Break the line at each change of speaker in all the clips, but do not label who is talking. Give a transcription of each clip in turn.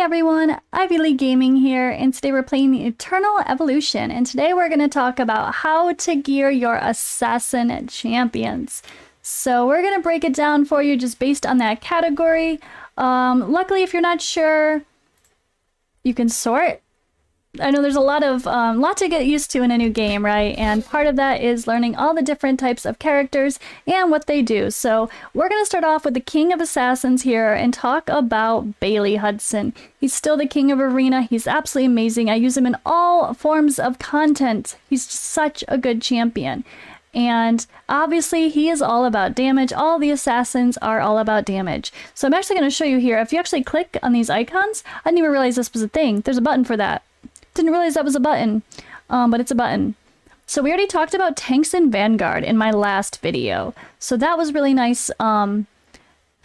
everyone, Ivy League Gaming here, and today we're playing Eternal Evolution, and today we're going to talk about how to gear your assassin champions. So we're going to break it down for you just based on that category. Luckily, if you're not sure, you can sort. I know there's a lot to get used to in a new game, right? And part of that is learning all the different types of characters and what they do. So we're going to start off with the King of Assassins here and talk about Bailey Hudson. He's still the King of Arena. He's absolutely amazing. I use him in all forms of content. He's such a good champion. And obviously he is all about damage. All the assassins are all about damage. So I'm actually going to show you here. If you actually click on these icons, I didn't even realize this was a thing. There's a button for that. Didn't realize that was a button, but it's a button. So we already talked about tanks and Vanguard in my last video. So that was really nice to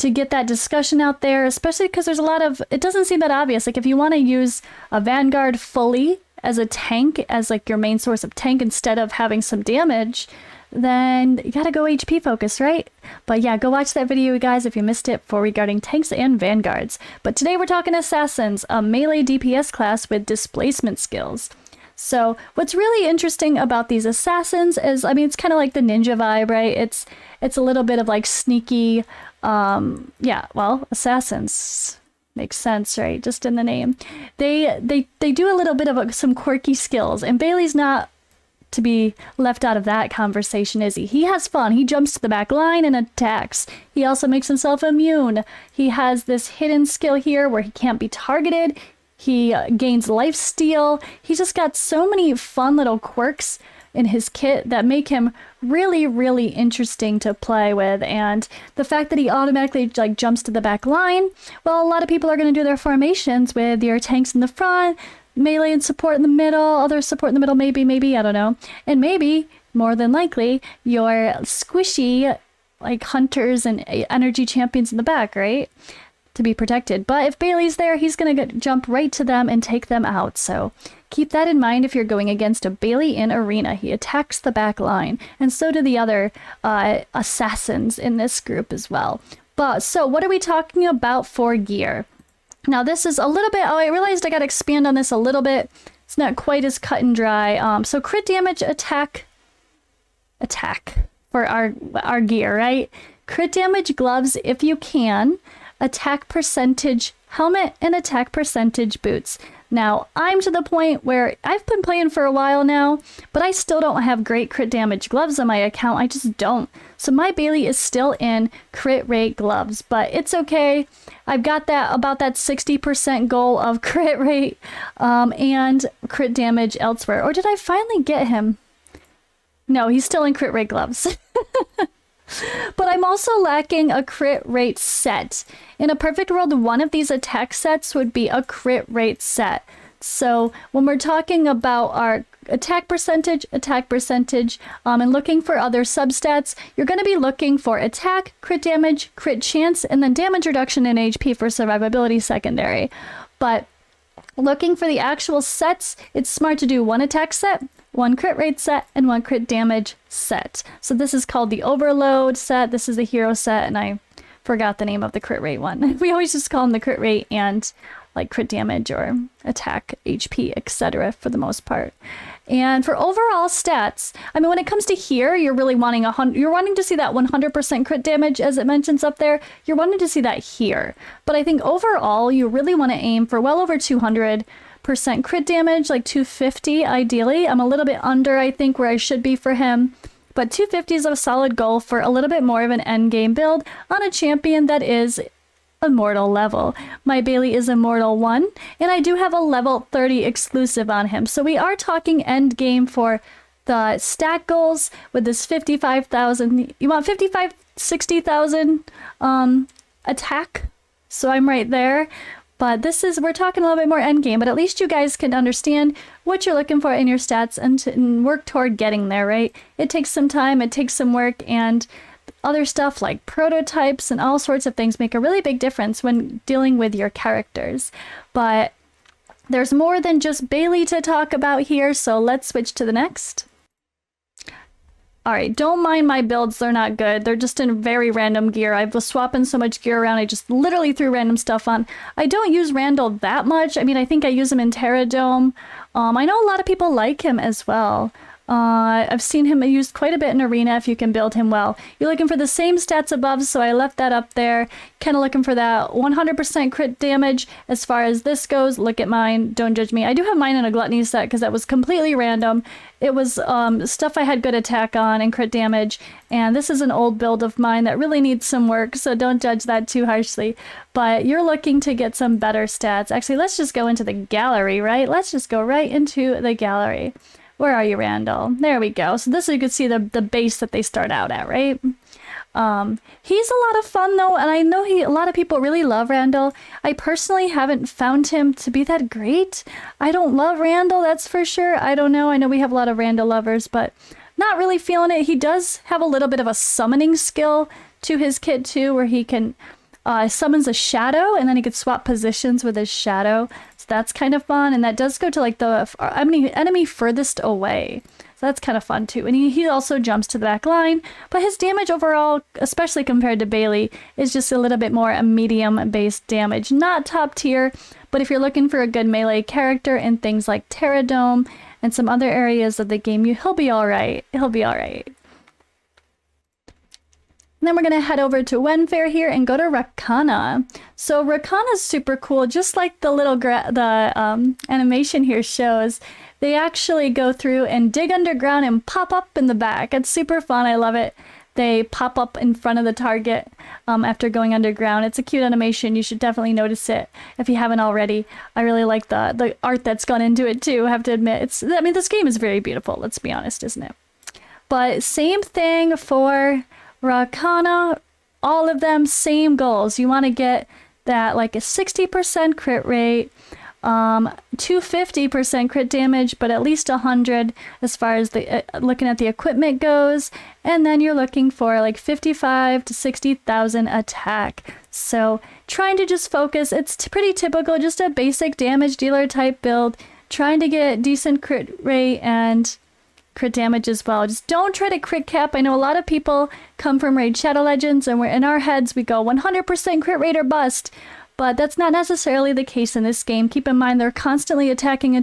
get that discussion out there, especially because there's a lot of, it doesn't seem that obvious. Like if you want to use a Vanguard fully as a tank, as like your main source of tank instead of having some damage, then you gotta go HP focus, right? But yeah, go watch that video, guys, if you missed it, for regarding tanks and vanguards. But today we're talking assassins, a melee DPS class with displacement skills. So what's really interesting about these assassins is, I mean, it's kind of like the ninja vibe, right? It's a little bit of like sneaky, yeah, well, assassins. Makes sense, right? Just in the name. They do a little bit of some quirky skills, and Bailey's not to be left out of that conversation, is he? He has fun. He jumps to the back line and attacks. He also makes himself immune. He has this hidden skill here where he can't be targeted. He gains lifesteal. He's just got so many fun little quirks in his kit that make him really, really interesting to play with. And the fact that he automatically like jumps to the back line, well, a lot of people are going to do their formations with your tanks in the front, melee and support in the middle, other support in the middle, maybe, I don't know. And maybe, more than likely, your squishy, like, hunters and energy champions in the back, right? To be protected. But if Bailey's there, he's going to jump right to them and take them out. So keep that in mind if you're going against a Bailey in Arena. He attacks the back line. And so do the other assassins in this group as well. But, so what are we talking about for gear? Now this is a little bit, oh, I realized I got to expand on this a little bit. It's not quite as cut and dry. So crit damage, attack for our gear, right? Crit damage gloves if you can, attack percentage helmet, and attack percentage boots. Now, I'm to the point where I've been playing for a while now, but I still don't have great crit damage gloves on my account. I just don't. So my Bailey is still in crit rate gloves, but it's okay. I've got that about that 60% goal of crit rate and crit damage elsewhere. Or did I finally get him? No, he's still in crit rate gloves. But I'm also lacking a crit rate set. In a perfect world, one of these attack sets would be a crit rate set. So when we're talking about our attack percentage, and looking for other substats, you're going to be looking for attack, crit damage, crit chance, and then damage reduction in HP for survivability secondary. But looking for the actual sets, it's smart to do one attack set, one crit rate set, and one crit damage set. So this is called the overload set. This is the hero set, and I forgot the name of the crit rate one. We always just call them the crit rate and like crit damage or attack, HP, etc. for the most part. And for overall stats, I mean, when it comes to here, you're really wanting you're wanting to see that 100% crit damage, as it mentions up there. You're wanting to see that here. But I think overall, you really want to aim for well over 200% crit damage, like 250 ideally. I'm a little bit under, I think, where I should be for him. But 250 is a solid goal for a little bit more of an end game build on a champion that is Immortal level. My Bailey is Immortal 1, and I do have a level 30 exclusive on him. So we are talking end game for the stat goals with this 55,000. You want 55, 60,000 attack. So I'm right there. But we're talking a little bit more end game, but at least you guys can understand what you're looking for in your stats and work toward getting there, right? It takes some time, it takes some work, and other stuff like prototypes and all sorts of things make a really big difference when dealing with your characters. But there's more than just Bailey to talk about here, so let's switch to the next. All right, don't mind my builds. They're not good. They're just in very random gear. I was swapping so much gear around. I just literally threw random stuff on. I don't use Randall that much. I mean, I think I use him in Terradome. I know a lot of people like him as well. I've seen him used quite a bit in Arena if you can build him well. You're looking for the same stats above, so I left that up there. Kind of looking for that 100% crit damage. As far as this goes, look at mine. Don't judge me. I do have mine in a Gluttony set because that was completely random. It was stuff I had good attack on and crit damage. And this is an old build of mine that really needs some work, so don't judge that too harshly. But you're looking to get some better stats. Actually, let's just go into the gallery, right? Let's just go right into the gallery. Where are you, Randall? There we go. So this, you can see the base that they start out at, right? He's a lot of fun though, and I know a lot of people really love Randall. I personally haven't found him to be that great. I don't love Randall, that's for sure. I don't know. I know we have a lot of Randall lovers, but not really feeling it. He does have a little bit of a summoning skill to his kit too, where he can summons a shadow, and then he could swap positions with his shadow. So that's kind of fun, and that does go to like the enemy furthest away. So that's kind of fun too. And he also jumps to the back line, but his damage overall, especially compared to Bailey, is just a little bit more medium-based damage. Not top tier, but if you're looking for a good melee character in things like Terradome and some other areas of the game, he'll be alright. He'll be alright. And then we're going to head over to Wenfair here and go to Rakana. So Rakana's super cool, just like the little animation here shows. They actually go through and dig underground and pop up in the back. It's super fun. I love it. They pop up in front of the target after going underground. It's a cute animation. You should definitely notice it if you haven't already. I really like the art that's gone into it too, I have to admit. I mean, this game is very beautiful, let's be honest, isn't it? But same thing for Rakana, all of them same goals. You want to get that like a 60% crit rate, 250% crit damage, but at least 100 as far as the looking at the equipment goes, and then you're looking for like 55 to 60,000 attack. So trying to just focus. It's pretty typical, just a basic damage dealer type build, trying to get decent crit rate and crit damage as well. Just don't try to crit cap. I know a lot of people come from Raid Shadow Legends, and we're in our heads we go 100% crit rate or bust, but that's not necessarily the case in this game. Keep in mind they're constantly attacking,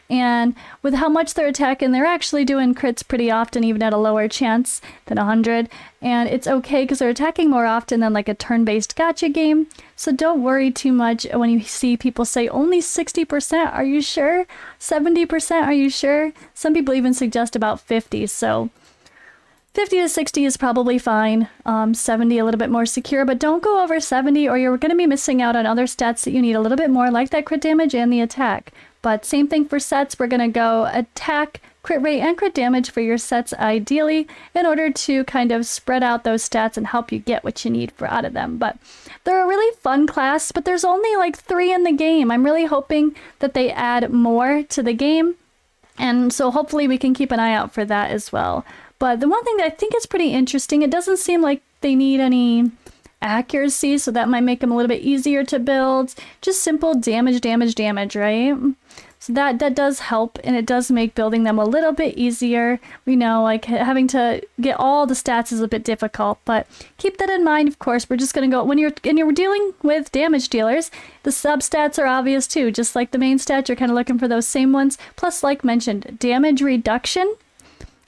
and with how much they're attacking, they're actually doing crits pretty often, even at a lower chance than 100, and it's okay because they're attacking more often than like a turn-based gacha game. So don't worry too much when you see people say only 60%. Are you sure? 70%? Are you sure? Some people even suggest about 50. So 50 to 60 is probably fine. 70 a little bit more secure, but don't go over 70 or you're going to be missing out on other stats that you need a little bit more, like that crit damage and the attack. But same thing for sets. We're going to go attack, crit rate, and crit damage for your sets ideally in order to kind of spread out those stats and help you get what you need out of them. But they're a really fun class, but there's only like 3 in the game. I'm really hoping that they add more to the game, and so hopefully we can keep an eye out for that as well. But the one thing that I think is pretty interesting, it doesn't seem like they need any accuracy, so that might make them a little bit easier to build. Just simple damage, right? So that does help, and it does make building them a little bit easier. We know like having to get all the stats is a bit difficult, but keep that in mind. Of course, we're just going to go when you're dealing with damage dealers, the substats are obvious too. Just like the main stats, you're kind of looking for those same ones. Plus, like mentioned, damage reduction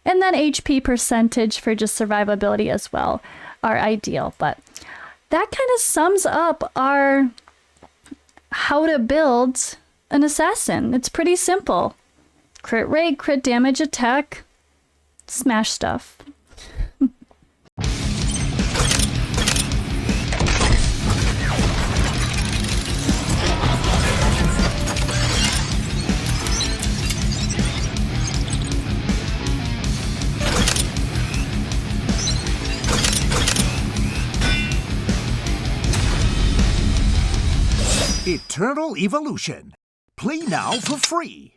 and then HP percentage for just survivability as well are ideal. But that kind of sums up our how to build an assassin. It's pretty simple. Crit rate, crit damage, attack, smash stuff.
Eternal Evolution. Play now for free.